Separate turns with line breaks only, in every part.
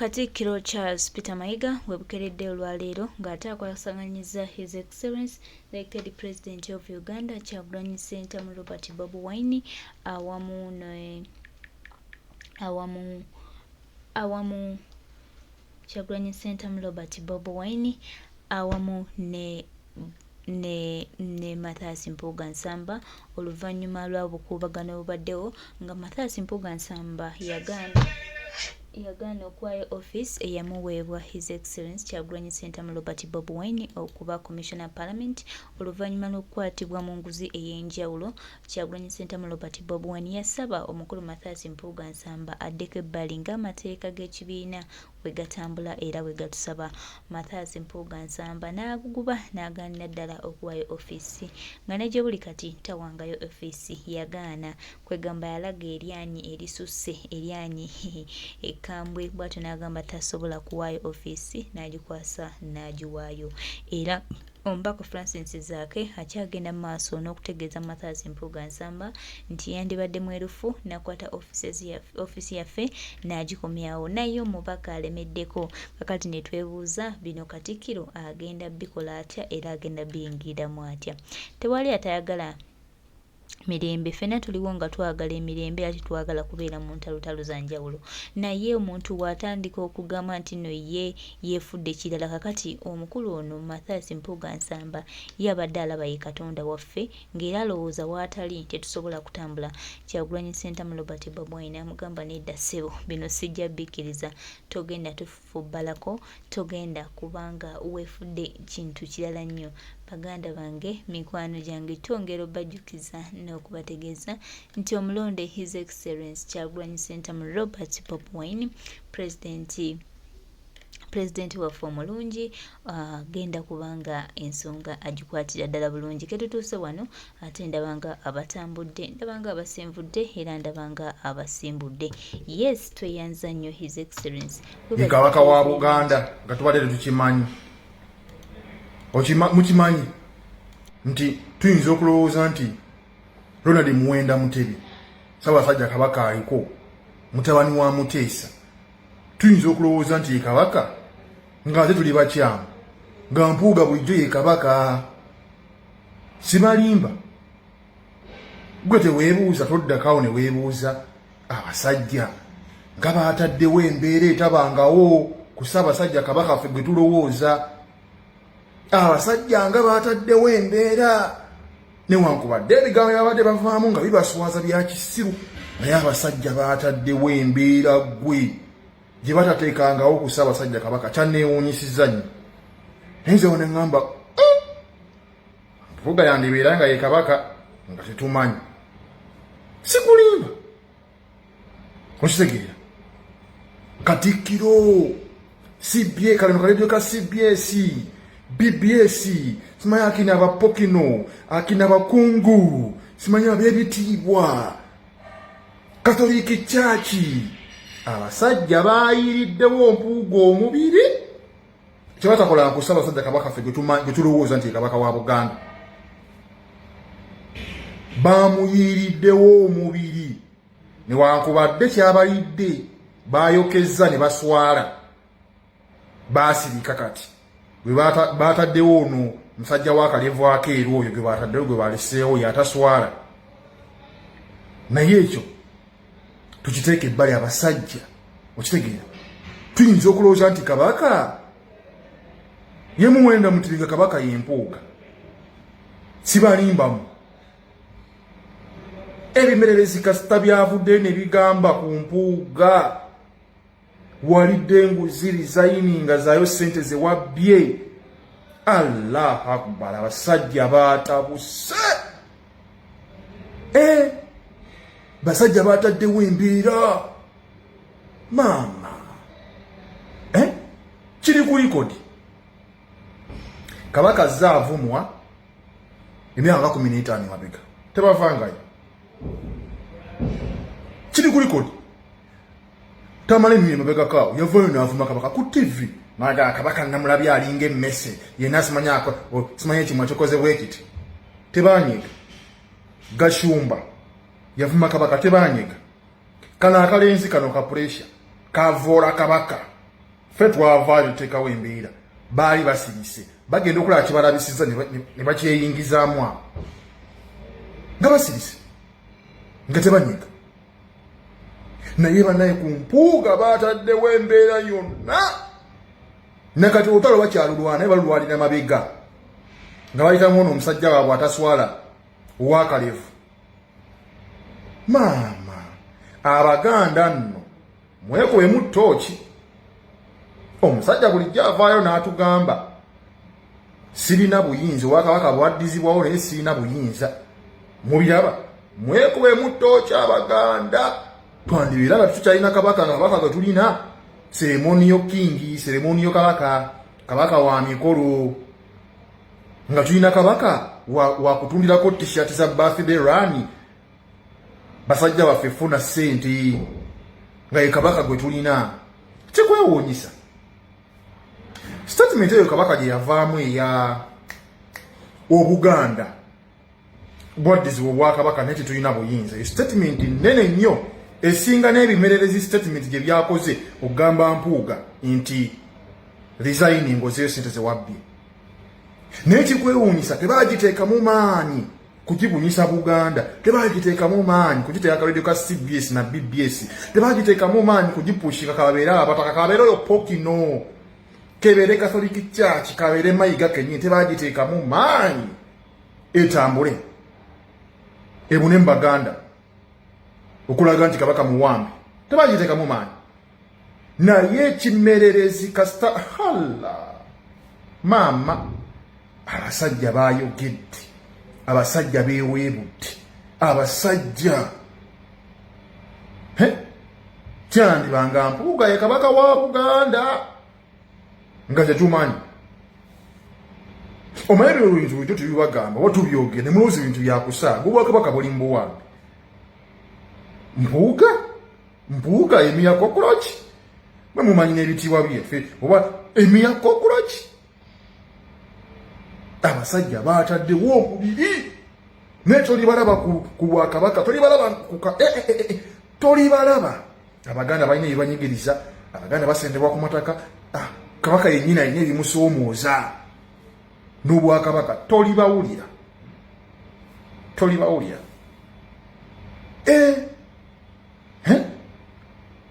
Katikiro Peter Mayiga webukeredde olwaleero ng'ate akwasaganyiza His Excellency elected President of Uganda Kyagulanyi Ssentamu Robert Bobi Wine awamu Kyagulanyi Ssentamu Robert Bobi Wine awamu ne Mathias Mpuga Nsamba oluvannyuma lwa bukuubagano obubaddewo nga Mathias Mpuga Nsamba yagaana okuwaayo office eyamuweebwa His Excellency Kyagulanyi Ssentamu Robert Bobi Wine okuba Commissioner Parliament oluvannyuma lw'okukwatibwa mu nguzi ey'enjawulo. Kyagulanyi Ssentamu Robert Bobi Wine yasaba omukulu Mathias Mpuga Nsamba addeko ebbali ng'amateeka g'ekibiina bwe gatambula era bwe gatusaba. Mathias Mpuga Nsamba n'aguguba n'agaanira ddala okuwaayo office nga ne gye buli kati tawangayo office yagaana kwegamba yalaga eryanyi erisusse eryanyi ekambwe bw'atyo n'agamba tasobola kuwaayo office n'agikwasa n'agiwaayo era omubaka Francis Zaake akyagenda mu maaso n'okutegeeza Mathias Mpuga Nsamba nti yandibadde mwerufu n'akwata office yaffe n'agikomyawo naye omubaka alemeddeko. Kakati ne twebuuza bino Katikiro agenda bikola atya era agenda biyingiramu atya? Tewali atayagala mirembe, fena tuliwo nga twagala emirembe ati twagala kubeera mu ntalutalo za njawulo, naye omuntu bw'atandika okugamba nti no ye yeefudde kirala. Kakati omukulu ono Mathias Mpuga Nsamba yabadde alaba ye Katonda waffe ng'era alowooza w'atali tetusobola kutambula. Kyagulanyi Ssentamu Robert Bobi Wine amugamba nedda ssebo, bino sijja bikkiriza, togenda tufubbalako, togenda kubanga weefudde kintu kirala nnyo. Baganda bange, mikwano gyange, twongera obajjukiza n'okubategeeza nti omulonde His Excellency Kyagulanyi Ssentamu Robert Bobi Wine President waffe omulungi agenda kubanga ensonga agikwatira ddala bulungi. Ketutuuse wano ate ndabanga abatambudde, ndabanga abasenvudde era ndabanga abasimbudde. Yes, tweyanza nnyo His Excellency
ye kabaka wa Buganda nga tubadde tetukimanyi. Mukimanyi nti tuyinza okulowooza nti Ronald Muwenda Mutebi Ssaabasajja Kabaka aliko mutabani wa Muteesa, tuyinza okulowooza nti ye kabaka nga ate tuli bakyamu, nga Mpuuga bulijjo ye kabaka. Sibalimba gwe teweebuuza, toddakawo ne weebuuza abasajja nga baataddewo embeera etabangawo ku Ssaabasajja Kabaka ffe gwe tulowooza. Abasajja nga baataddewo embeera newankubadde ebigambo byabadde bavaamu nga bibaswaza bya kisiru, naye abasajja baataddewo embeera gwe gye batateekangawo ku Ssaabasajja Kabaka. Kyanneewuunyisizza nnyo. Nze ne ŋŋamba Mpuuga yandibeera nga ye kabaka nga tetumanyi. Sikulimba okitegeera. Katikiro CBS, kaleno kaledio ka CBS, BBS, simanyi akina abapokino, akina abakungu, simanyi ab'ebitiibwa, Katoliki Church, abasajja baayiriddewo Mpuuga omubiri kyebatakola ku Ssaabasajja Kabaka ffe gwe tulowooza nti kabaka wa Buganda. Baamuyiriddewo omubiri newankubadde kyabalidde baayokezza ne baswala, baasirika. Kati gwe baataddewo ono musajja wa Kalevu akeeru oyo gwe baataddewo, gwe baleseewo yataswala. Naye ekyo tukiteeka ebbali abasajja, okitegeera. Tuyinza okulowooza nti kabaka ye Muwenda Mutebi nga kabaka ye Mpuuga. Sibalimbamu ebimererezi kasita byavudde ne bigamba ku Mpuuga walidde enguzi resigninga zaayo ssente ze wabbye. Allah akbar, abasajja baatabuse. Basajja baataddewo embeera maama. Kiri ku likodi. Kabaka azze avumwa emyaka 15 mabega, tebavangayo. Kiri ku likodi. Tamale mimi mabega kawo yavayo n'avuma kabaka ku TV. Naga kabaka namulabye alinga emmese yenna simanyi ekimwe kyokoze bwekiti. Tebanyega. Gashumba yavuma kabaka, tebanyega. Kano akalenzi kano ka pressure kavoola kabaka ffe twavaayo tekawo embeera baali basirise bagenda okulaba kibalabisiza ne bakyeyingizaamu awo nga basirise nga tebanyiga naye banaye ku Mpuga baataddewo embeera yonna nakati olutalo bakyalulwana naye balulwanira mabega nga bayitamu ono omusajja waabwe ataswala owakalevu. Maama Abaganda nno mwekubemu ttooki. Omusajja bulijjo avaayo n'atugamba sirina buyinza Obwakabaka bwaddizibwawo naye sirina buyinza. Mubiraba mwekubemu ttooki Abaganda. Twandibiraba tukyalina kabaka nga kabaka gwe tulina seremoniyo kingi, seremoniyo kabaka wa mikolo nga tulina kabaka wa kutundirako t-shirt za birthday run basajja baffe funa ssente nga ye kabaka gwe tulina. Kikwewuunyisa statement eyo kabaka gye yavaamu eya Obuganda bwaddizibwa Obwakabaka naye tetulina buyinza. Statement nnene nnyo esinga n'ebimererezi statement gye byakoze okugamba Mpuga nti resigning ozeyo ssente ze wabbye. Naye kikwewuunyisa tebaagiteekamu maanyi kugibunyisa Buganda, tebaagiteekamu maanyi kugiteeka akaredio ka CBS na BBS, tebaagiteekamu maanyi kugipushinga kabeere abataka kabeere oyo Pokino kebeere Catholic Church kabeere Mayiga kennyini, tebaagiteekamu maanyi etambule ebune mu Baganda okulaga nti kabaka muwambe, tebaagiteekamu maanyi. Naye ekimererezi kasita hala maama abasajja baayogedde, abasajja beeweebudde, abasajja kyandibanga Mpuga ye kabaka wa Buganda nga tetumanyi. Omanyi bino ebintu bito tubibagamba oba tubyogere ne mulowooza ebintu byakusaaga Obwakabaka buli mu buwambe. Mpuga Emia Cockroach mwe mumanyi n'ebitiibwa byeffe oba Emia Cockroach. Abasajja baataddewo omubiri naye tolibalaba ku Bwakabaka, tolibalaba tolibalaba. Abaganda balina ebibanyigiriza, Abaganda basendebwa ku mataka, kabaka yennyini alina ebimusoomooza n'Obwakabaka tolibawulira.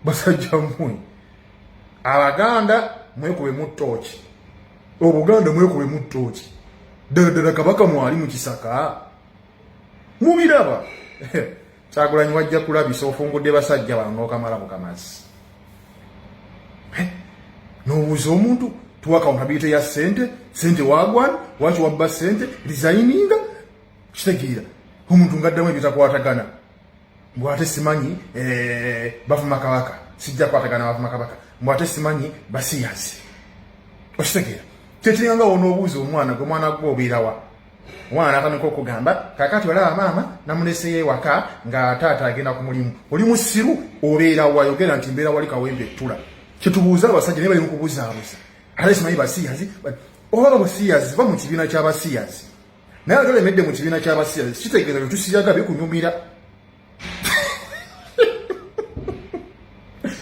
Basajja mmwe Abaganda mwekubemu ttooki, Obuganda mwekubemu ttooki. Ddala kabaka mwali mu kisaka mubiraba. Kyagulanyi wajja kulabisa ofungudde basajja bano n'okamala mu kamazzi. N'obuuza omuntu tuwaka nkabiyite ya sente wagwana waki wabba sente resigninga kitegeera omuntu ngaddamu ebitakwatagana mbwate simanyi bavuma kabaka sijja kwatagana bavuma kabaka mbwate simanyi basiyazi okitegeera kyekiringanga onoobuuza omwana gwe mwana gwe obeerawa omwana ataneka okugamba kakati olaba maama namuleseyo ewaka nga taata agenda ku mulimu oli musiru obeerawa yogera nti mbeera wali kawembe ettula kyetubuuza abasajja naye bali mu kubuzaabuza ate simanyi basiyazi oba basiyazi va mu kibiina ky'abasiyazi naye ate olemedde mu kibiina ky'abasiyazi kitegeeza bye tusiyaga bikunyumira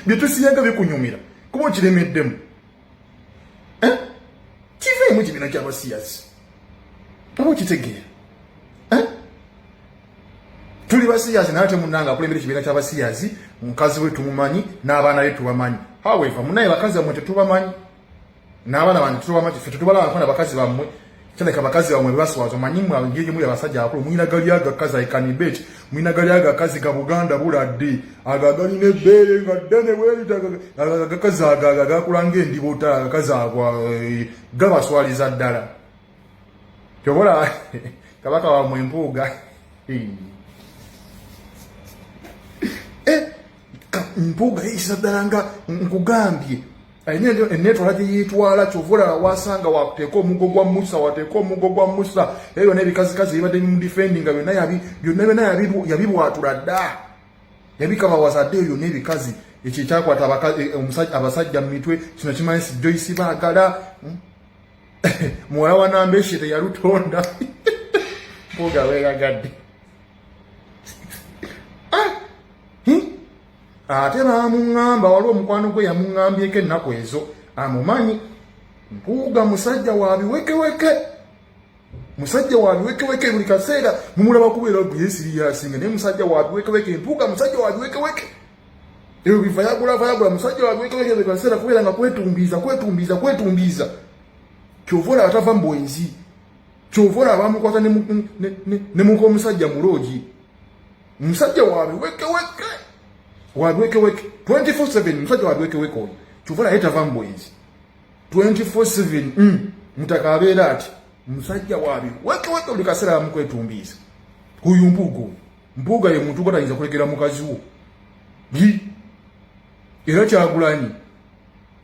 bye tusiyaga bikunyumira kuba okiremeddemu kiveemu kibiina ky'abasiyazi oba okitegeera tuli basiyazi naye ate munnanga akulembera ekibiina ky'abasiyazi mukazi we tumumanyi n'abaana be tubamanyi. However munaye bakazi bammwe tetubamanyi n'abaana bange tetubamanyi, ffe tetubalaba nkona bakazi bammwe kyaleka bakazi bammwe baswaza omanyi mwe ngeri muli abasajja abakulu mulina gali agakazi aikanibet mulina gali agakazi ga Buganda buladde agagalina ebbeere nga ddene bwerita agakazi agaga gakula ng'endibota agakazi agwa gabaswaliza ddala kyobola kabaka wammwe Mpuga Mpuga yeyisa ddala nga nkugambye alina enetwala gye yeetwala kyovula wasanga wateeka omuggo gwa Musa wateeka omuggo gwa Musa era byonna ebikazikazi bibadde bimudifendi nga byonna yabibwatula dda yabikabawaza dde byonna ebikazi ekyo ekyakwata abasajja mu mitwe kino kimanyi si Joyce baagala muwala wa Nambeshe teyalutonda Mpuga weeyagadde ate baamuŋŋamba waliwo omukwano gwe yamuŋŋambyeko ennaku ezo amumanyi. Mpuga musajja wa biwekeweke. Musajja wa biwekeweke buli kaseera mumulaba kubeera serious ne musajja wa biwekeweke. Mpuga musajja wa biwekeweke. Eyo bivayagula musajja wa biwekeweke buli kaseera kubeera nga kwetumbiza. Kyovula atava mbwenzi. Kyovula abamukwata ne muko musajja muloji. Musajja wa biwekeweke. Wa biwekeweke 24/7 musajja wa biwekeweke oyo. Kyovula yetava mbwenzi. 24/7 mutakabeera ati musajja wa biwekeweke buli kaseera amukwetumbiza. Huyu Mpuga ye muntu gwatayinza kulekera mukazi wo. Era Kyagulanyi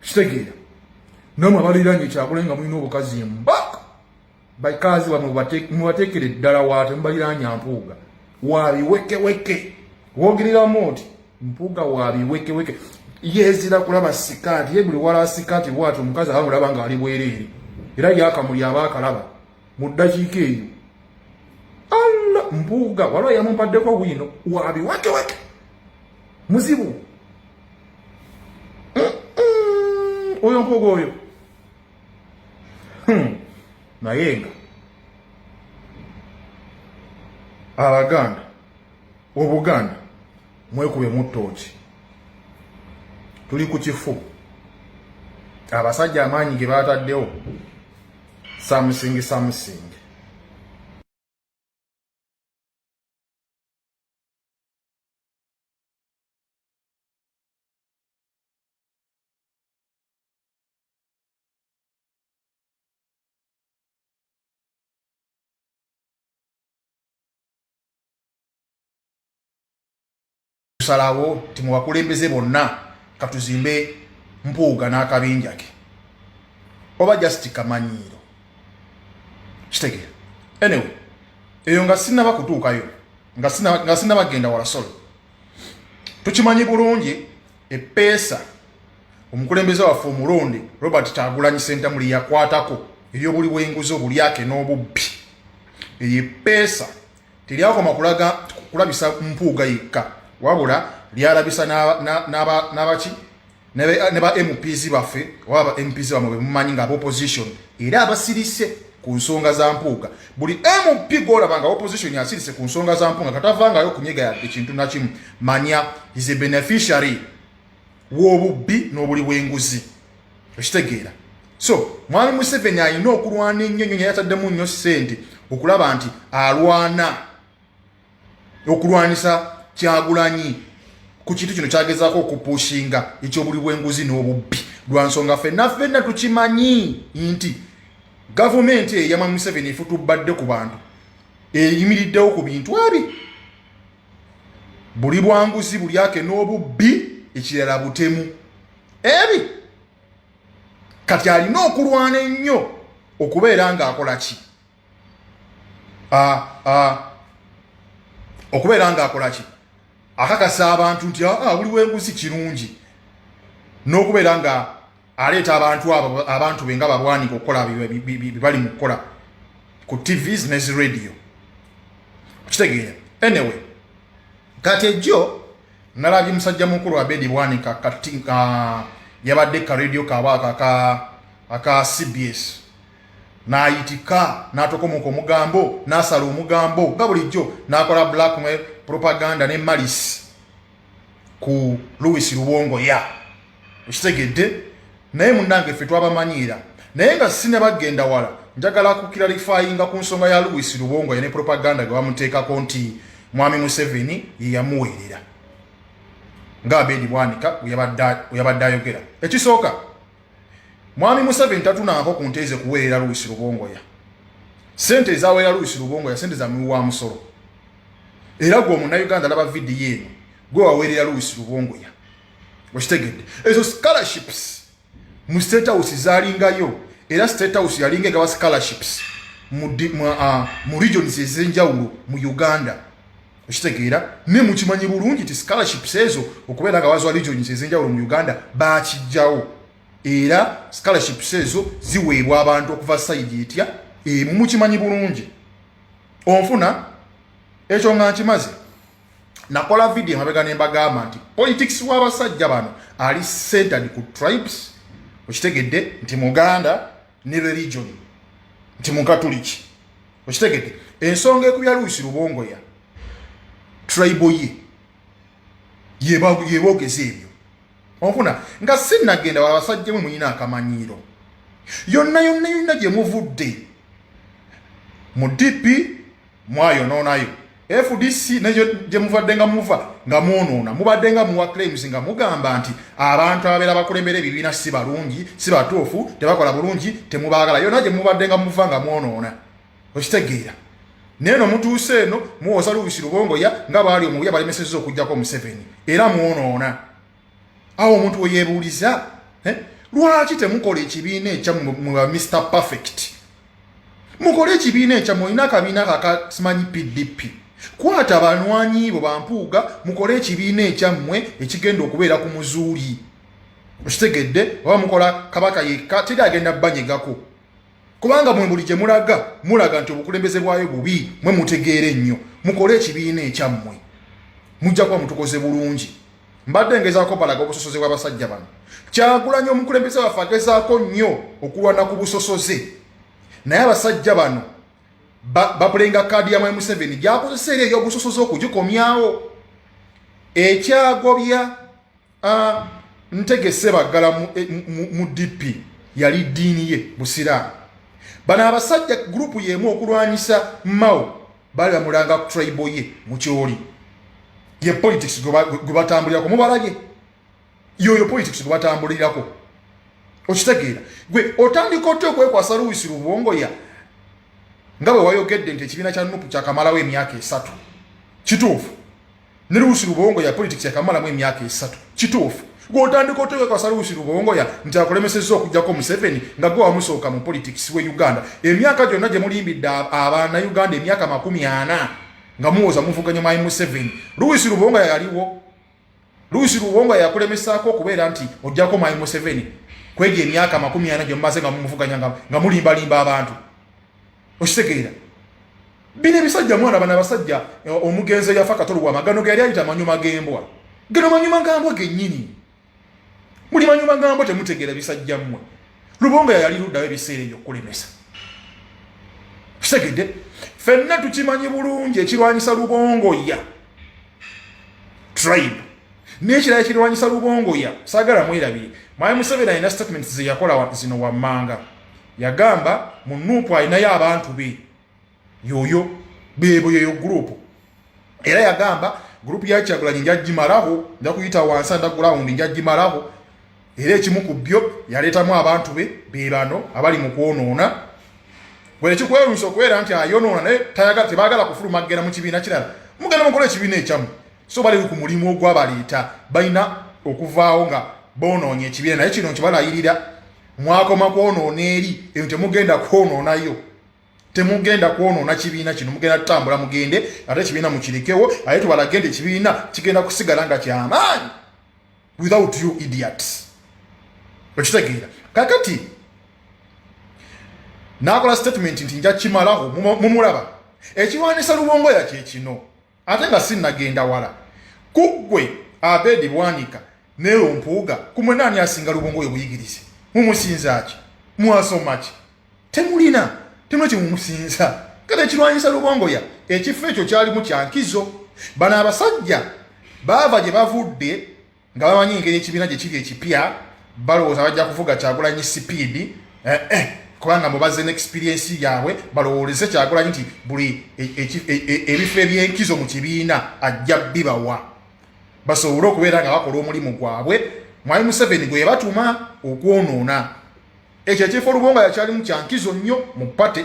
kitegeera namwe abaliranye Kyagulanyi nga mulina obukazi mbaka bakazi mubateekere ddala waate mubaliranye Mpuga wa biwekeweke. Wogerera moti Mpuga wa biwekeweke yezira kulaba sikaati ye buli wala sikaati bwatu omukazi amulaba nga ali bwereere era yakamuli abakalaba mu ddakiika eyo. Allah Mpuga waliwo yamumpaddeko bwino wa biwekeweke muzibu. Oyo Mpuga oyo naye nga Abaganda Obuganda mwekube mu ttooki tuli ku kifu. Abasajja amaanyi ge baataddewo samusingi. Salawo timubakulembeze bonna katuzimbe Mpuga n'akabinja ke oba just kamanyiiro kitegeera. Anyway eyo nga sinaba kutuukayo nga sinaba genda wala solo. Tukimanyi bulungi epeesa omukulembeze waffe omulonde Robert Kyagulanyi Ssentamu yakwatako eryobuli bw'enguzi obulyake n'obubbi. Eyo epeesa teryakoma kulabisa Mpuga yekka wabula lyalabisa n'abaki ne ba MPs baffe waba MPs bamwe mumanyi nga opposition era abasirise ku nsonga za Mpuga. Buli MP golaba nga opposition yasirise ku nsonga za Mpuga katavangayo kunyega ya ekintu nakimu manya is a beneficiary w'obubbi n'obuli bw'enguzi ekitegeera. So Mwami Museveni alina okulwana ennyo yataddemu nnyo ssente okulaba nti alwana okulwanisa Kyagulanyi ku kintu kino kyagezaako okupushinga ekyobuli bw'enguzi n'obubbi. Lwa nsonga ffenna tukimanyi nti gavumenti eya Mwami Museveni efutubadde ku bantu eyimiriddewo ku bintu abi buli bwanguzi bulyake n'obubbi ekirala butemu ebi. Kati alina okulwana ennyo okubeera ng'akola ki? Okubeera ng'akola ki? Akakasa abantu nti buli bw'enguzi kirungi n'okubeera nga aleeta abantu be nga babwanika okukola bali mu kukola ku TVs ne radio kitegeera. Anyway kati ejjo nalabye musajja mukulu Abedi Bwanika yabadde ka radio kabaaka aka CBS n'ayitika n'atokomoka omugambo n'asala omugambo nga bulijjo n'akola blackmail propaganda ne malice ku Louis Lubongo okitegedde. Naye munnange ffe twabamanyiira naye nga sine bagenda wala njagala kukiralifyinga ku nsonga ya Louis Lubongo ne propaganda gwe bamuteekako nti Mwami Museveni ye yamuweerera nga Abedi Bwanika yabadde ayogera. Ekisooka Mwami Museveni tatunaako ku nteeze kuweerera Louis Lubongo sente ezaweera Louis Lubongo sente za muwa musolo era gwe Omunnayuganda alaba vidiyo eno gwe waweerera Louis Lubongo okitegedde. Ezo scholarships mu State House zaalingayo era State House yalinga gawa scholarships mu regions ez'enjawulo mu Uganda okitegeera. Ne mukimanyi bulungi ti scholarships ezo okubeera nga wazwa regions ez'enjawulo mu Uganda baakijjawo era scholarships ezo ziweebwa abantu okuva side etya mukimanyi bulungi. Onfuna ekyo nga nkimaze nakola video mabega ne mbagamba nti politics w'abasajja bano ali centered ku tribes okitegedde nti muganda ne religion nti mukatoliki okitegedde ensonga ekubya Luisi Lubongoya tribal yebogeza ebyo ofuna nga sinnagenda wabasajja mwe muyina akamanyiiro yonna gye muvudde mu DP mwayonoonayo FDC nejo gye muvadde nga muva nga mwonoona mubadde nga muwa claims nga mugamba nti abantu ababeera bakulembera ebibiina si balungi si batuufu tebakola bulungi temubaagala yonna gye mubadde nga muva nga mwonoona okitegeera neno mutuuse eno muwoza Luisi Lubongoya nga baali omubuya balemesezza okujjako Museveni era mwonoona awo omuntu we yeebuuliza lwaki temukola ekibiina ekya mu Mr Perfect mukole ekibiina ekya mulina akabiina kakasimanyi PDP kwata abanwanyi bo bampuuga mukole ekibiina ekyammwe ekigenda okubeera ku muzuuli okitegedde oba mukola kabaka yekka teri agenda banyegako kubanga mwe buli gye mulaga nti obukulembeze bwayo bubi mwe mutegeere nnyo mukole ekibiina ekyammwe mujja kuba mutukoze bulungi mbadde ngezaako balaga obusosoze bw'abasajja bano Kyagulanyi omukulembeze waffe agezaako nnyo okulwana ku busosoze naye abasajja bano bapulenga kaadi ya Museveni gyakozesa eri ey'obusosoze okugikomyawo ekyagobya Ntegese Baggala mu DP yali ddiini ye busiraamu bano abasajja gurupu y'emu okulwanyisa Mao bali bamulanga ku tribal ye mu Kyoli ye politics gwe batambulirako mubalabye yoyo politics gwe batambulirako okitegeera gwe otandika otya okwekwasa Luisi Lubongoya nga bwe wayogedde nti ekibiina kya NUP kyakamalawo emyaka 3 kituufu ne Luisi Lubongoya politics yakamalamu emyaka 3 kituufu gwe otandika otya okwekwasa Luisi Lubongoya nti akulemesezza okujjako Museveni nga gwe wamusooka mu politics we Uganda emyaka gyonna gye mulimbidde abaana Uganda emyaka 40 nga muwoza muvuganya Mayiga Museveni Luisi Lubongoya yaliwo Luisi Lubongoya yakulemesaako okubeera nti ojjako Mayiga Museveni kwegye emyaka 40 gye mumaze nga mumuvuganya nga mulimbalimba abantu okitegeera bino ebisajja mwana bana basajja omugenzi yafa katolo wa magano ge yali ayita manyuma gembwa gano manyuma gambwa gennyini muli manyuma gambwa temutegeera bisajja mmwe Lubongoya yali luddawo ebiseera ebyo okulemesa kitegedde fenna tukimanyi bulungi ekirwanyisa Lubongoya tribe n'ekirala ekirwanyisa Lubongoya saagala mwerabire Mayiga Museveni alina statements ze yakola zino wammanga yagamba mu NUP alinayo abantu be yoyo bebo yoyo gurupu era yagamba gurupu ya Kyagulanyi njagimalaho nja kuyita wansi underground njagimalaho era ekimu ku byo yaleetamu abantu be bano abali mu kwonoona bwe kikwewuunyisa okubeera nti ayonoona naye tebaagala kufuluma kugenda mu kibiina kirala mugenda mukola ekibiina ekyamu so bali ku mulimu ogwabaleeta balina okuvaawo nga boonoonya ekibiina naye kino nkibalayirira mwakoma kwonoona eri eyo temugenda kwonoonayo temugenda kwonoona kibiina kino mugenda tutambula mugende ate ekibiina mukirikewo aye tubalagende ekibiina kigenda kusigala nga kyamaanyi without you idiots okitegeera kakati nakola statement nti nja kimalaho mumulaba ekirwanisa Lubongoya kye kino ate nga sinnagenda wala kuggwe Abedi Bwanika Mengo Mpuga kumwe nani asinga Lubongoya obuyigirize mumusinza ki mwasoma ki temulina temuleki mumusinza kale ekirwanyisa Lubongoya ekifo ekyo kyalimu kyankizo bano abasajja baava gye bavudde nga bamanyi engeri ekibiina gye kiri ekipya balowooza bajja kuvuga Kyagulanyi speed kubanga mubaze n'experience yaabwe balowooleze Kyagulanyi nti buli ebifo ebyenkizo mu kibiina ajja bibawa basobole okubeera nga bakola omulimu gwabwe Mayiga Museveni gwe batuma okwonoona ekyo ekifo Lubongoya kyalimu kyankizo nnyo mu pate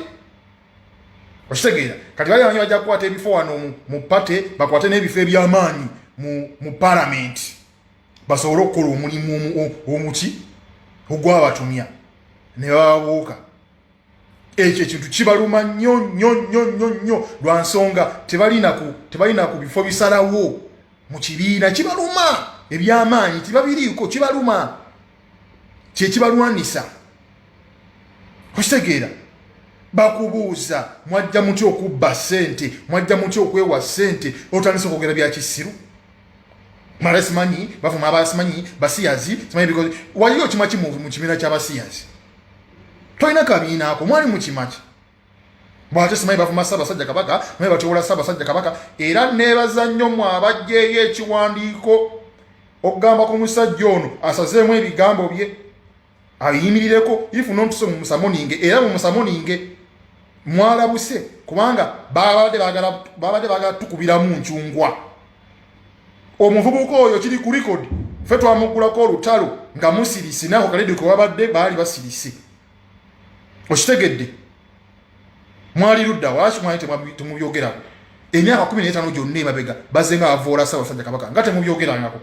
okitegeera kati bali banyi bajja kukwata ebifo wano mu pate bakwate n'ebifo ebyamaanyi mu parliament basobole okukola omulimu omuki ogwabatumya ne babuuka ekyo ekintu kibaluma nnyo lwa nsonga tebalina ku bifo bisalawo mu kibiina kibaluma ebyamaanyi tibabiriiko kibaluma kyekibalwanisa okitegeera bakubuuza mwajja mutya okubba ssente mwajja mutya okwewa ssente otandise okwogera bya kisiru mara simanyi bavuma abasimanyi basiyazi simanyi because waliyo kimachi mu kimina ky'abasiyazi toyina kabiina ako mwali mu kimachi bwate simanyi bavuma Ssaabasajja Kabaka mwe batowola Ssaabasajja Kabaka era nebaza nnyo mu abajjeeyo ekiwandiiko okugamba ku musajja ono asazeemu ebigambo bye ayimirireko ifu nontuso mu musamoninge era mu musamoninge mwalabuse kubanga babadde bagala tukubiramu nchungwa omuvubuka oyo kiri ku record ffe twamugulako olutalo nga musirisi nako kaledio ko babadde baali basirisi okitegedde mwali ludda waki mwali temubyogerako emyaka 15 gyonna emabega bazenga avoola Ssaabasajja Kabaka nga temubyogerangako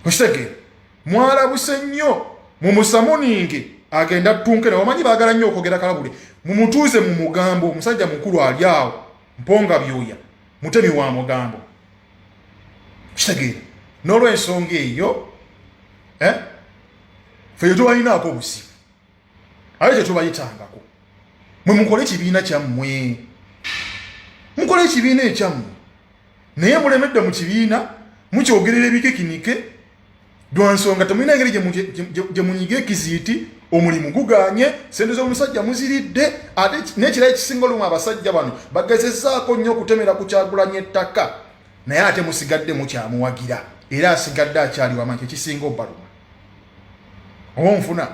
okitegedde mwalabuse nnyo mu musamoninge agenda tunkere wamanyi bagala nnyo okwogera kalabule mumutuuze mu mugambo omusajja mukulu ali awo mponga byoya mutemi wa mugambo kitegeera n'olw'ensonga eyo ffe tetubalinaako obusibu ate tetubayitangako mwe mukole ekibiina kyammwe mukole ekibiina ekyammwe naye mulemedde mu kibiina mukyogerera ebikikinike lwansonga temulina engeri gye munyiga ekiziiti omulimu guganye sente z'omusajja muziridde ate n'ekirala ekisinga olumu abasajja bano bagezezaako nnyo okutemera ku Kyagulanyi ettaka naye ate musigadde mukyamuwagira era asigadde akyali wamanyi ekisinga obbaluma oba nfuna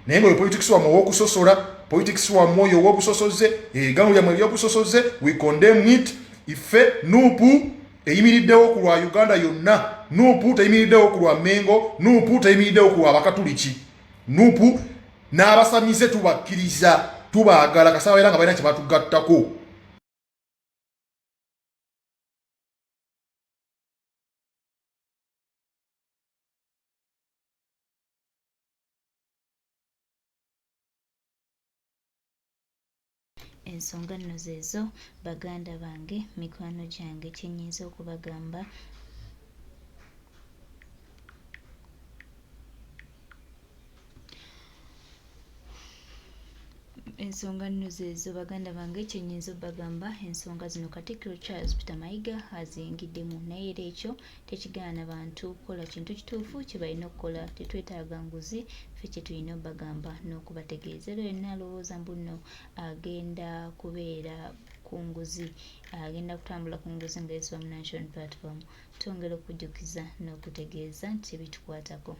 naye nga politics wammwe ow'okusosola politics wammwe oyo ow'obusosoze ebigambo byammwe eby'obusosoze we condemn it ife nuupu eyimiriddewo ku lwa Uganda yonna nuupu teyimiriddewo ku lwa Mengo nuupu teyimiriddewo ku lwa Bakatuliki nuupu n'abasamize tubakkiriza tubaagala kasaba era nga balina kye batugattako
ensonga nno zeezo baganda bange mikwano gyange kyenyinza okubagamba ensonga nno zeezo baganda bange kyenyinza obagamba ensonga zino Katikiro Peter Mayiga azingiddemu naye era ekyo tekigaana bantu kukola kintu kituufu kye balina okukola tetwetaaga nguzi ffe kye tulina obagamba n'okubategeeza era yenna alowooza mbu nno agenda kubeera ku nguzi agenda kutambula ku nguzi nga yeesiba mu national platform twongera okujjukiza n'okutegeeza nti bitukwatako